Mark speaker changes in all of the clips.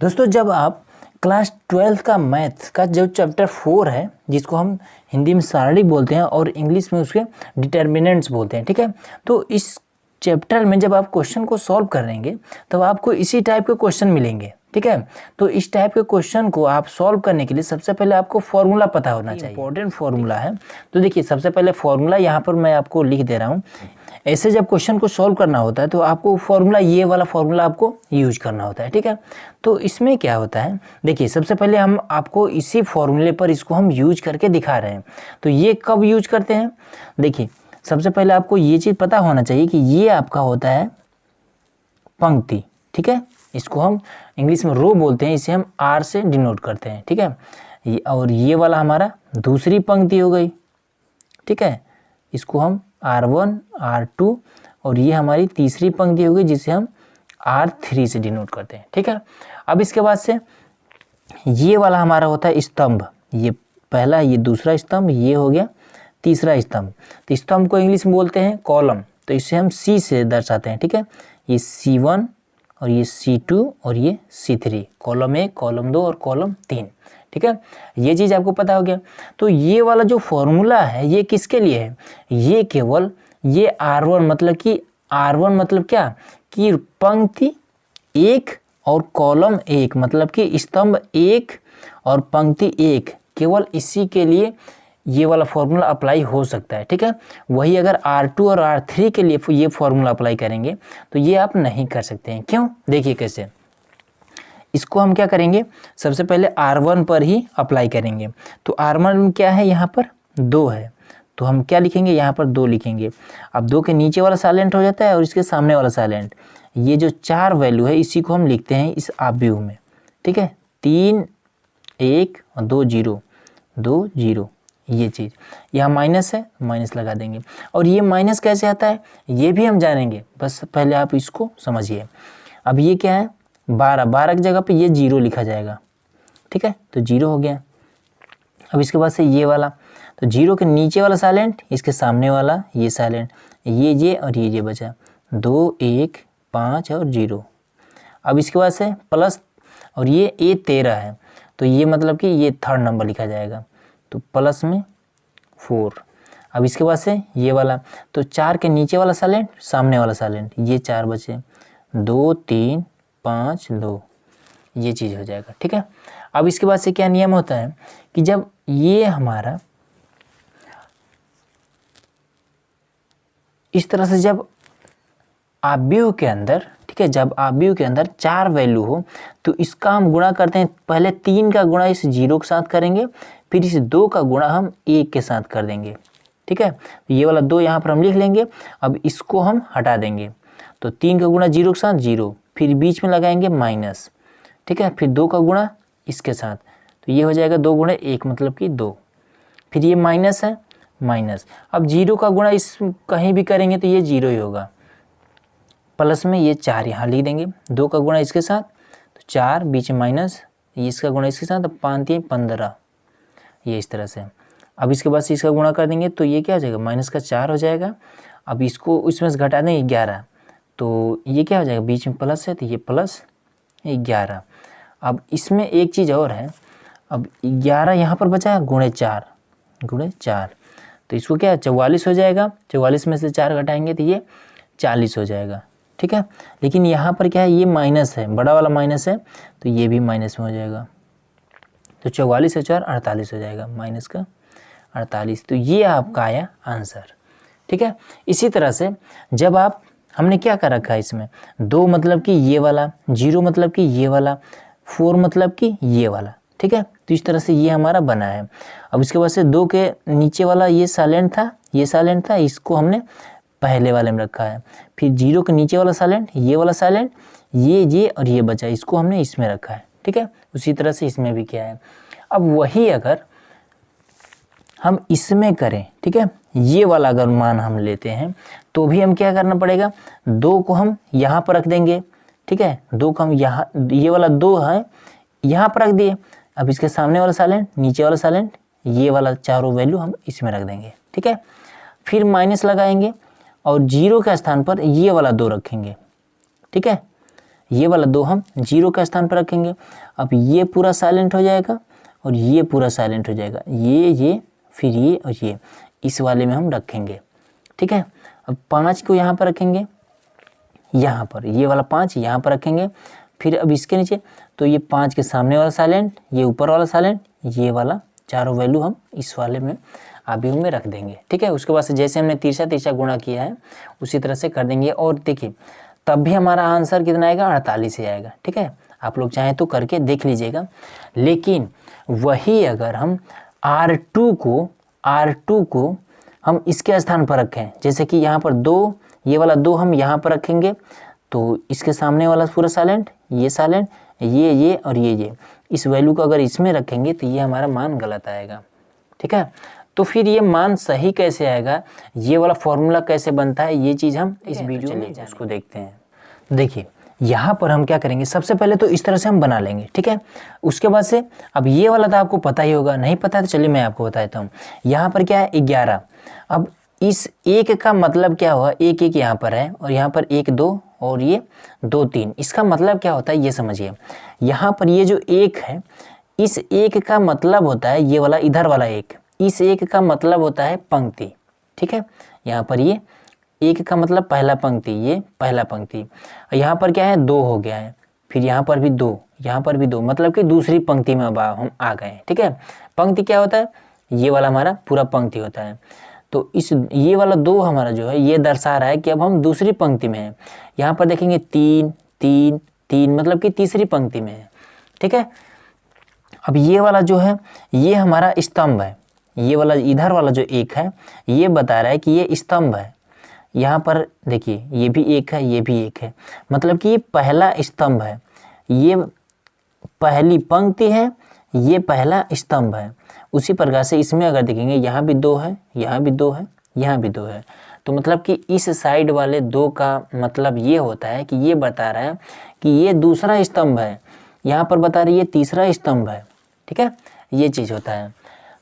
Speaker 1: दोस्तों जब आप क्लास 12 का मैथ का जो चैप्टर 4 है जिसको हम हिंदी में सारणी बोलते हैं और इंग्लिश में उसके डिटर्मिनेंट्स बोलते हैं, ठीक है। तो इस चैप्टर में जब आप क्वेश्चन को सॉल्व करेंगे तो आपको इसी टाइप के क्वेश्चन मिलेंगे, ठीक है। तो इस टाइप के क्वेश्चन को आप सॉल्व करने के लिए सबसे पहले आपको फॉर्मूला पता होना चाहिए, इंपॉर्टेंट फॉर्मूला है। तो देखिए सबसे पहले फॉर्मूला यहाँ पर मैं आपको लिख दे रहा हूँ। ऐसे जब क्वेश्चन को सॉल्व करना होता है तो आपको फॉर्मूला, ये वाला फॉर्मूला आपको यूज करना होता है, ठीक है। तो इसमें क्या होता है, देखिए सबसे पहले हम आपको इसी फॉर्मूले पर इसको हम यूज करके दिखा रहे हैं। तो ये कब यूज करते हैं, देखिए सबसे पहले आपको ये चीज़ पता होना चाहिए कि ये आपका होता है पंक्ति, ठीक है। इसको हम इंग्लिश में रो बोलते हैं, इसे हम आर से डिनोट करते हैं, ठीक है। और ये वाला हमारा दूसरी पंक्ति हो गई, ठीक है। इसको हम R1, R2 और ये हमारी तीसरी पंक्ति हो गई जिसे हम R3 से डिनोट करते हैं, ठीक है। अब इसके बाद से ये वाला हमारा होता है स्तंभ, ये पहला, ये दूसरा स्तंभ, ये हो गया तीसरा स्तंभ। तो स्तंभ को इंग्लिश में बोलते हैं कॉलम, तो इसे हम C से दर्शाते हैं, ठीक है। ये C1 और ये C2 और ये C3, कॉलम 1, कॉलम 2 और कॉलम 3, ठीक है। ये चीज़ आपको पता हो गया। तो ये वाला जो फॉर्मूला है ये किसके लिए है, ये केवल ये R1 मतलब कि R1 मतलब क्या कि पंक्ति 1 और कॉलम 1 मतलब कि स्तंभ 1 और पंक्ति 1, केवल इसी के लिए ये वाला फॉर्मूला अप्लाई हो सकता है, ठीक है। वही अगर R2 और R3 के लिए ये फॉर्मूला अप्लाई करेंगे तो ये आप नहीं कर सकते हैं। क्यों, देखिए कैसे। इसको हम क्या करेंगे, सबसे पहले R1 पर ही अप्लाई करेंगे। तो R1 क्या है, यहाँ पर 2 है, तो हम क्या लिखेंगे, यहाँ पर 2 लिखेंगे। अब 2 के नीचे वाला साइलेंट हो जाता है और इसके सामने वाला साइलेंट। ये जो 4 वैल्यू है इसी को हम लिखते हैं इस आव्यूह में, ठीक है। 3 1 और 2 0, 2 0, ये चीज़ यहाँ माइनस है, माइनस लगा देंगे। और ये माइनस कैसे आता है ये भी हम जानेंगे, बस पहले आप इसको समझिए। अब ये क्या है, 12 की जगह पे ये 0 लिखा जाएगा, ठीक है। तो 0 हो गया। अब इसके बाद से ये वाला, तो 0 के नीचे वाला साइलेंट, इसके सामने वाला ये साइलेंट, ये और ये बचा 2 1 5 और 0। अब इसके बाद से प्लस, और ये A13 है, तो ये मतलब कि ये 3rd नंबर लिखा जाएगा, तो प्लस में 4। अब इसके बाद से ये वाला, तो 4 के नीचे वाला साइलेंट, सामने वाला साइलेंट, ये 4 बचे, 2 3 5 2, ये चीज़ हो जाएगा, ठीक है। अब इसके बाद से क्या नियम होता है कि जब ये हमारा इस तरह से जब आव्यूह के अंदर, ठीक है, जब आव्यूह के अंदर 4 वैल्यू हो तो इसका हम गुणा करते हैं। पहले 3 का गुणा इस 0 के साथ करेंगे, फिर इस 2 का गुणा हम 1 के साथ कर देंगे, ठीक है। ये वाला 2 यहाँ पर हम लिख लेंगे। अब इसको हम हटा देंगे, तो 3 का गुणा 0 के साथ 0, फिर बीच में लगाएंगे माइनस, ठीक है। फिर 2 का गुणा इसके साथ, तो ये हो जाएगा 2 गुणा 1 मतलब कि 2, फिर ये माइनस है, माइनस। अब 0 का गुणा इस कहीं भी करेंगे तो ये 0 ही होगा, प्लस में ये 4 यहाँ लिख देंगे, 2 का गुणा इसके साथ तो 4, बीच में माइनस, इसका गुणा इसके साथ, 5 3 15, ये इस तरह से। अब इसके बाद से इसका गुणा कर देंगे तो ये क्या हो जाएगा, माइनस का 4 हो जाएगा। अब इसको इसमें से घटा देंगे 11, तो ये क्या हो जाएगा, बीच में प्लस है तो ये प्लस 11। अब इसमें एक चीज़ और है, अब 11 यहाँ पर बचा है, गुणे 4, तो इसको क्या 44 हो जाएगा। 44 में से 4 घटाएंगे तो ये 40 हो जाएगा, ठीक है। लेकिन यहाँ पर क्या है, ये माइनस है, बड़ा वाला माइनस है, तो ये भी माइनस में हो जाएगा। तो 44 से 4 48 हो जाएगा, माइनस का 48। तो ये आपका आया आंसर, ठीक है। इसी तरह से जब आप, हमने क्या कर रखा है इसमें, 2 मतलब कि ये वाला, 0 मतलब कि ये वाला, 4 मतलब कि ये वाला, ठीक है। तो इस तरह से ये हमारा बना है। अब इसके बाद से 2 के नीचे वाला ये साइलेंट था, ये साइलेंट था, इसको हमने पहले वाले में रखा है। फिर 0 के नीचे वाला साइलेंट, ये वाला साइलेंट, ये और ये बचा, इसको हमने इसमें रखा है, ठीक है। उसी तरह से इसमें भी किया है। अब वही अगर हम इसमें करें, ठीक है, ये वाला अगर मान हम लेते हैं तो भी हम क्या करना पड़ेगा, 2 को हम यहाँ पर रख देंगे, ठीक है। 2 को हम यहाँ, ये वाला 2 है यहाँ पर रख दिए। अब इसके सामने वाला साइलेंट, नीचे वाला साइलेंट, ये वाला चारों वैल्यू हम इसमें रख देंगे, ठीक है। फिर माइनस लगाएंगे और 0 के स्थान पर ये वाला 2 रखेंगे, ठीक है। ये वाला 2 हम 0 का स्थान पर रखेंगे। अब ये पूरा साइलेंट हो जाएगा और ये पूरा साइलेंट हो जाएगा, ये फिर ये और ये इस वाले में हम रखेंगे, ठीक है। अब 5 को यहाँ पर रखेंगे, यहाँ पर ये वाला 5 यहाँ पर रखेंगे। फिर अब इसके नीचे तो ये 5 के सामने वाला साइलेंट, ये ऊपर वाला साइलेंट, ये वाला चारों वैल्यू हम इस वाले में आव्यूह में रख देंगे, ठीक है। उसके बाद से जैसे हमने तिरछा गुणा किया है उसी तरह से कर देंगे। और देखिए तब भी हमारा आंसर कितना आएगा, 48 ही आएगा, ठीक है। आप लोग चाहें तो करके देख लीजिएगा। लेकिन वही अगर हम R2 को हम इसके स्थान पर रखें, जैसे कि यहाँ पर 2, ये वाला 2 हम यहाँ पर रखेंगे तो इसके सामने वाला पूरा साइलेंट, ये साइलेंट, ये और ये इस वैल्यू को अगर इसमें रखेंगे तो ये हमारा मान गलत आएगा, ठीक है। तो फिर ये मान सही कैसे आएगा, ये वाला फॉर्मूला कैसे बनता है, ये चीज़ हम इस वीडियो में उसको देखते हैं। देखिए यहाँ पर हम क्या करेंगे, सबसे पहले तो इस तरह से हम बना लेंगे, ठीक है। उसके बाद से अब ये वाला तो आपको पता ही होगा, नहीं पता है तो चलिए मैं आपको बता देता हूँ। यहाँ पर क्या है 11। अब इस 1 का मतलब क्या हुआ, 1 यहाँ पर है और यहाँ पर 1 2 और ये 2 3। इसका मतलब क्या होता है ये समझिए। यहाँ पर ये जो 1 है, इस 1 का मतलब होता है ये वाला इधर वाला 1, इस 1 का मतलब होता है पंक्ति, ठीक है। यहाँ पर ये 1 का मतलब पहला पंक्ति, ये पहला पंक्ति। यहाँ पर क्या है 2 हो गया है, फिर यहाँ पर भी 2, यहाँ पर भी 2, मतलब कि दूसरी पंक्ति में अब हम आ गए, ठीक है। पंक्ति क्या होता है, ये वाला हमारा पूरा पंक्ति होता है। तो इस ये वाला 2 हमारा जो है ये दर्शा रहा है कि अब हम दूसरी पंक्ति में हैं। यहाँ पर देखेंगे 3 3 3, मतलब कि तीसरी पंक्ति में है, ठीक है। अब ये वाला जो है ये हमारा स्तंभ है, ये वाला इधर वाला जो 1 है ये बता रहा है कि ये स्तंभ है। यहाँ पर देखिए ये भी 1 है, ये भी 1 है, मतलब कि ये पहला स्तंभ है, ये पहली पंक्ति है, ये पहला स्तंभ है। उसी प्रकार से इसमें अगर देखेंगे यहाँ भी 2 है, यहाँ भी 2 है, यहाँ भी 2 है, तो मतलब कि इस साइड वाले 2 का मतलब ये होता है कि ये बता रहा है कि ये दूसरा स्तंभ है, यहाँ पर बता रही है तीसरा स्तंभ है, ठीक है। ये चीज़ होता है।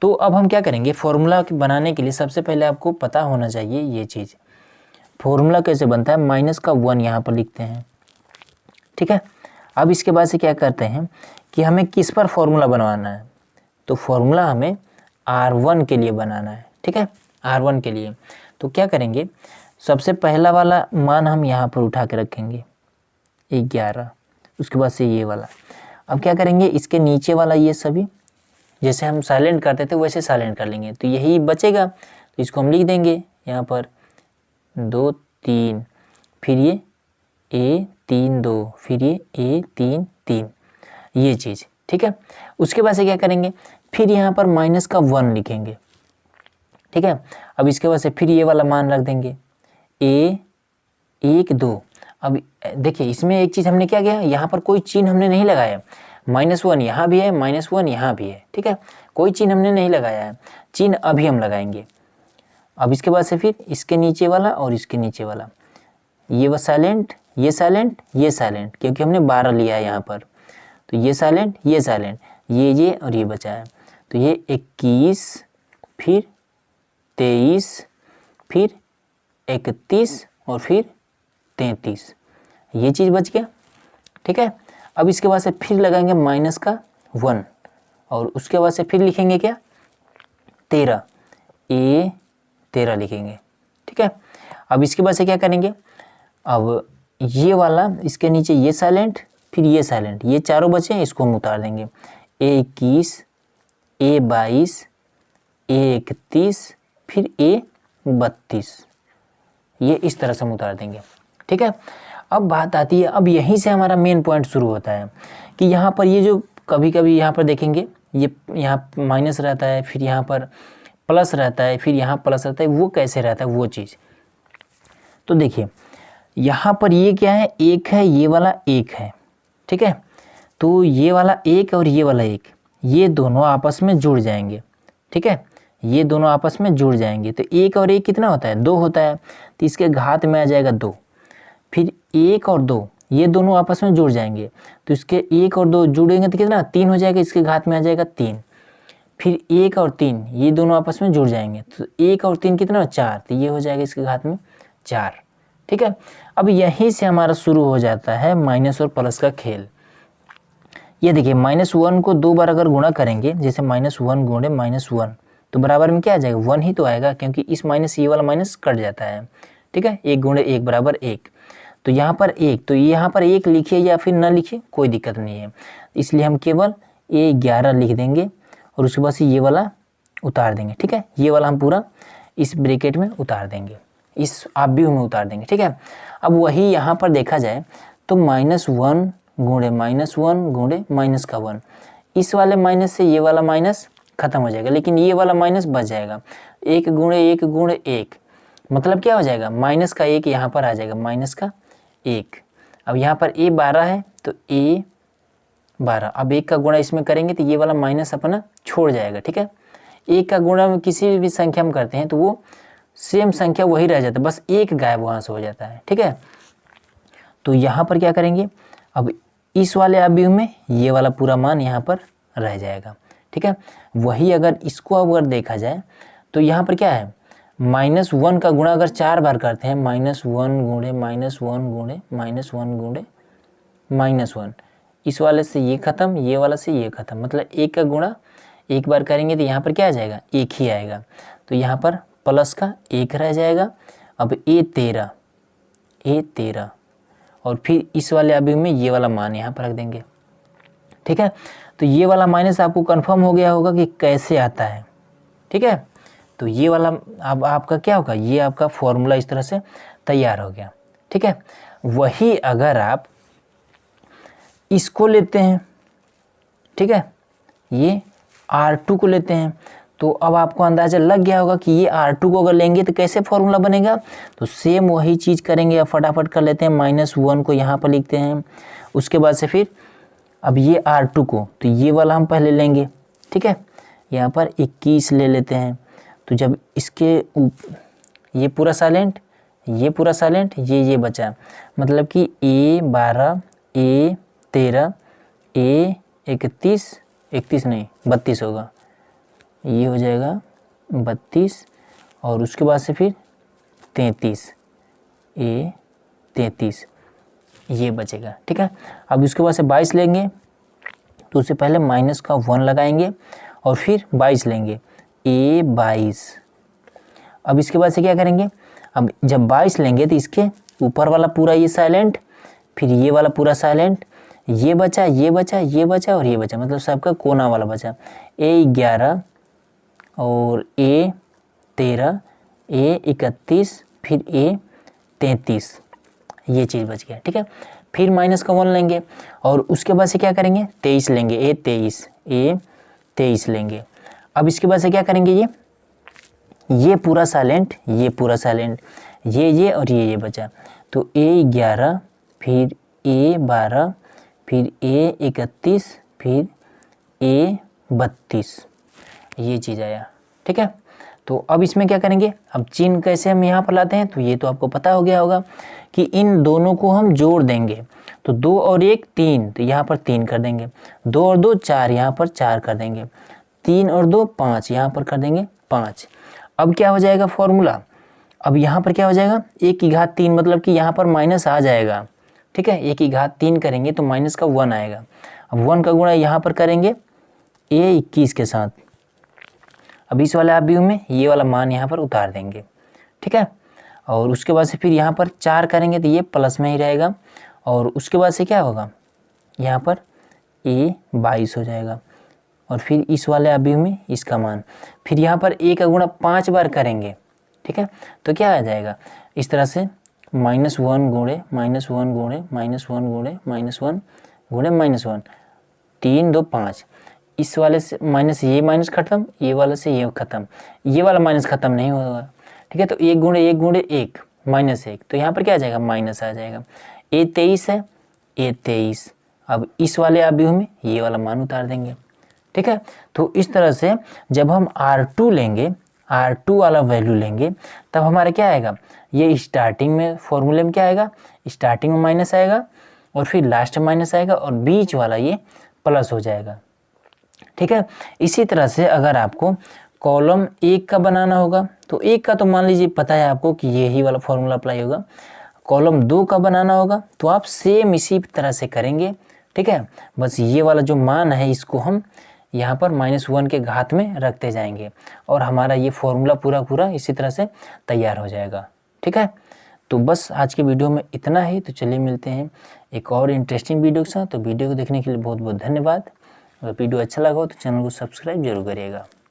Speaker 1: तो अब हम क्या करेंगे, फॉर्मूला बनाने के लिए सबसे पहले आपको पता होना चाहिए ये चीज़, फॉर्मूला कैसे बनता है। -1 यहाँ पर लिखते हैं, ठीक है। अब इसके बाद से क्या करते हैं कि हमें किस पर फॉर्मूला बनवाना है, तो फॉर्मूला हमें R1 के लिए बनाना है, ठीक है। R1 के लिए तो क्या करेंगे, सबसे पहला वाला मान हम यहाँ पर उठा के रखेंगे 11, उसके बाद से ये वाला। अब क्या करेंगे, इसके नीचे वाला ये सभी जैसे हम साइलेंट करते थे वैसे साइलेंट कर लेंगे, तो यही बचेगा, तो इसको हम लिख देंगे यहाँ पर 2 3, फिर ये A 3 2, फिर ये A 3 3, ये चीज़, ठीक है। उसके बाद से क्या करेंगे, फिर यहाँ पर -1 लिखेंगे, ठीक है। अब इसके बाद से फिर ये वाला मान रख देंगे A 1 2। अब देखिए इसमें एक चीज़ हमने क्या किया, यहाँ पर कोई चिन्ह हमने नहीं लगाया, -1 यहाँ भी है, -1 यहाँ भी है, ठीक है। कोई चिन्ह हमने नहीं लगाया है, चिन्ह अभी हम लगाएंगे। अब इसके बाद से फिर इसके नीचे वाला और इसके नीचे वाला, ये वो साइलेंट, ये साइलेंट, ये साइलेंट, क्योंकि हमने 12 लिया है यहाँ पर, तो ये साइलेंट, ये साइलेंट, ये और ये बचा है, तो ये 21, फिर 23, फिर 31 और फिर 33, ये चीज़ बच गया, ठीक है। अब इसके बाद से फिर लगाएंगे -1 और उसके बाद से फिर लिखेंगे क्या 13, A 13 लिखेंगे, ठीक है। अब इसके बाद से क्या करेंगे, अब ये वाला इसके नीचे ये साइलेंट, फिर ये साइलेंट, ये चारों बचे हैं, इसको हम उतार देंगे A 21, A 22, A 31, फिर A 32, ये इस तरह से हम उतार देंगे, ठीक है। अब बात आती है, अब यहीं से हमारा मेन पॉइंट शुरू होता है कि यहाँ पर ये जो कभी कभी यहाँ पर देखेंगे ये यहाँ माइनस रहता है, फिर यहाँ पर प्लस रहता है, फिर यहाँ प्लस रहता है, वो कैसे रहता है वो चीज़। तो देखिए यहाँ पर ये क्या है, 1 है, ये वाला 1 है, ठीक है। तो ये वाला 1 और ये वाला 1, ये दोनों आपस में जुड़ जाएंगे, ठीक है, ये दोनों आपस में जुड़ जाएंगे। तो 1 और 1 कितना होता है, 2 होता है, तो इसके घात में आ जाएगा 2। फिर 1 और 2 ये दोनों आपस में जुड़ जाएंगे, तो इसके 1 और 2 जुड़ेंगे तो कितना 3 हो जाएगा, इसके घात में आ जाएगा 3। फिर 1 और 3 ये दोनों आपस में जुड़ जाएंगे, तो 1 और 3 कितना 4, तो ये हो जाएगा इसके घात में 4, ठीक है। अब यहीं से हमारा शुरू हो जाता है माइनस और प्लस का खेल। ये देखिए -1 को 2 बार अगर गुणा करेंगे, जैसे -1 गुणे -1, तो बराबर में क्या आ जाएगा, 1 ही तो आएगा, क्योंकि इस माइनस ये वाला माइनस कट जाता है। ठीक है, 1 गुणे 1 बराबर 1। तो यहाँ पर 1, तो यहाँ पर 1 लिखिए या फिर न लिखिए कोई दिक्कत नहीं है, इसलिए हम केवल A11 लिख देंगे और उसके बाद से ये वाला उतार देंगे। ठीक है, ये वाला हम पूरा इस ब्रैकेट में उतार देंगे, इस आव्यूह में उतार देंगे। ठीक है, अब वही यहाँ पर देखा जाए तो -1 गुणे -1 गुणे माइनस का 1, इस वाले माइनस से ये वाला माइनस खत्म हो जाएगा, लेकिन ये वाला माइनस बच जाएगा। 1 गुणे 1 गुणे 1 मतलब क्या हो जाएगा, माइनस का 1 यहाँ पर आ जाएगा, माइनस का 1। अब यहाँ पर A12 है तो A12, अब 1 का गुणा इसमें करेंगे तो ये वाला माइनस अपना छोड़ जाएगा। ठीक है, 1 का गुणा में किसी भी संख्या में करते हैं तो वो सेम संख्या वही रह जाता है, बस 1 गायब वहाँ से हो जाता है। ठीक है, तो यहाँ पर क्या करेंगे, अब इस वाले आव्यूह में ये वाला पूरा मान यहाँ पर रह जाएगा। ठीक है, वही अगर इसको अगर देखा जाए तो यहाँ पर क्या है, -1 का गुणा अगर 4 बार करते हैं, -1 गुणे -1 गुणे -1 गुणे -1, इस वाले से ये खत्म, ये वाला से ये खत्म, मतलब 1 का गुणा 1 बार करेंगे तो यहाँ पर क्या आ जाएगा, 1 ही आएगा, तो यहाँ पर प्लस का 1 रह जाएगा। अब A13 और फिर इस वाले आव्यूह में ये वाला मान यहाँ पर रख देंगे। ठीक है, तो ये वाला माइनस आपको कंफर्म हो गया होगा कि कैसे आता है। ठीक है, तो ये वाला अब आपका क्या होगा, ये आपका फॉर्मूला इस तरह से तैयार हो गया। ठीक है, वही अगर आप इसको लेते हैं, ठीक है, ये R2 को लेते हैं, तो अब आपको अंदाज़ा लग गया होगा कि ये R2 को अगर लेंगे तो कैसे फॉर्मूला बनेगा। तो सेम वही चीज़ करेंगे, अब फटाफट कर लेते हैं, -1 को यहाँ पर लिखते हैं, उसके बाद से फिर अब ये R2 को, तो ये वाला हम पहले लेंगे। ठीक है, यहाँ पर 21 ले लेते हैं, तो जब इसके ये पूरा साइलेंट, ये पूरा साइलेंट, ये बचा, मतलब कि A12 A13 A31 31 नहीं 32 होगा, ये हो जाएगा 32 और उसके बाद से फिर 33 A33 ये बचेगा। ठीक है, अब उसके बाद से 22 लेंगे तो उससे पहले माइनस का 1 लगाएंगे और फिर 22 लेंगे A22। अब इसके बाद से क्या करेंगे, अब जब 22 लेंगे तो इसके ऊपर वाला पूरा ये साइलेंट, फिर ये वाला पूरा साइलेंट, ये बचा ये बचा ये बचा और ये बचा, मतलब सबका कोना वाला बचा, A11 और A13 A31 फिर A33 ये चीज़ बच गया। ठीक है, फिर माइनस का 1 लेंगे और उसके बाद से क्या करेंगे, 23 लेंगे, A23 लेंगे। अब इसके बाद से क्या करेंगे, ये पूरा साइलेंट, ये पूरा साइलेंट, ये और ये बचा, तो A11 फिर A12 फिर A31 फिर A32 ये चीज़ आया। ठीक है, तो अब इसमें क्या करेंगे, अब चिन्ह कैसे हम यहाँ पर लाते हैं, तो ये तो आपको पता हो गया होगा कि इन दोनों को हम जोड़ देंगे, तो 2 और 1 3, तो यहाँ पर 3 कर देंगे, 2 और 2 4, यहाँ पर 4 कर देंगे, 3 और 2 5, यहाँ पर कर देंगे 5। अब क्या हो जाएगा फॉर्मूला, अब यहाँ पर क्या हो जाएगा, 1 की घात 3, मतलब कि यहाँ पर माइनस आ जाएगा। ठीक है, 1 की घात 3 करेंगे तो माइनस का 1 आएगा। अब 1 का गुणा यहाँ पर करेंगे A21 के साथ, अब इस वाले आव्यूह में ये वाला मान यहाँ पर उतार देंगे। ठीक है, और उसके बाद से फिर यहाँ पर 4 करेंगे तो ये प्लस में ही रहेगा, और उसके बाद से क्या होगा, यहाँ पर A22 हो जाएगा, और फिर इस वाले आव्यूह में इसका मान, फिर यहाँ पर A का गुणा 5 बार करेंगे। ठीक है, तो क्या आ जाएगा, इस तरह से -1 गुणे -1 गुणे -1 गुणे -1 गुणे -1, 3 2 5, इस वाले से माइनस, ये माइनस खत्म, ये वाले से ये खत्म, ये वाला माइनस खत्म नहीं होगा। ठीक है, तो 1 गुणे 1 गुणे 1 -1, तो यहाँ पर क्या आ जाएगा, माइनस आ जाएगा। A23 है, A23, अब इस वाले आव्यूह में ये वाला मान उतार देंगे। ठीक है, तो इस तरह से जब हम R2 लेंगे, R2 वाला वैल्यू लेंगे, तब हमारा क्या आएगा, ये स्टार्टिंग में फॉर्मूले में क्या आएगा, स्टार्टिंग में माइनस आएगा और फिर लास्ट में माइनस आएगा और बीच वाला ये प्लस हो जाएगा। ठीक है, इसी तरह से अगर आपको कॉलम 1 का बनाना होगा, तो 1 का तो मान लीजिए पता है आपको कि यही वाला फॉर्मूला अप्लाई होगा, कॉलम 2 का बनाना होगा तो आप सेम इसी तरह से करेंगे, ठीक है। बस ये वाला जो मान है इसको हम यहाँ पर -1 के घात में रखते जाएंगे और हमारा ये फॉर्मूला पूरा इसी तरह से तैयार हो जाएगा, ठीक है। तो बस आज के वीडियो में इतना ही। तो चलिए मिलते हैं एक और इंटरेस्टिंग वीडियो के साथ। तो वीडियो को देखने के लिए बहुत बहुत धन्यवाद। अगर वीडियो अच्छा लगा हो तो चैनल को सब्सक्राइब जरूर करिएगा।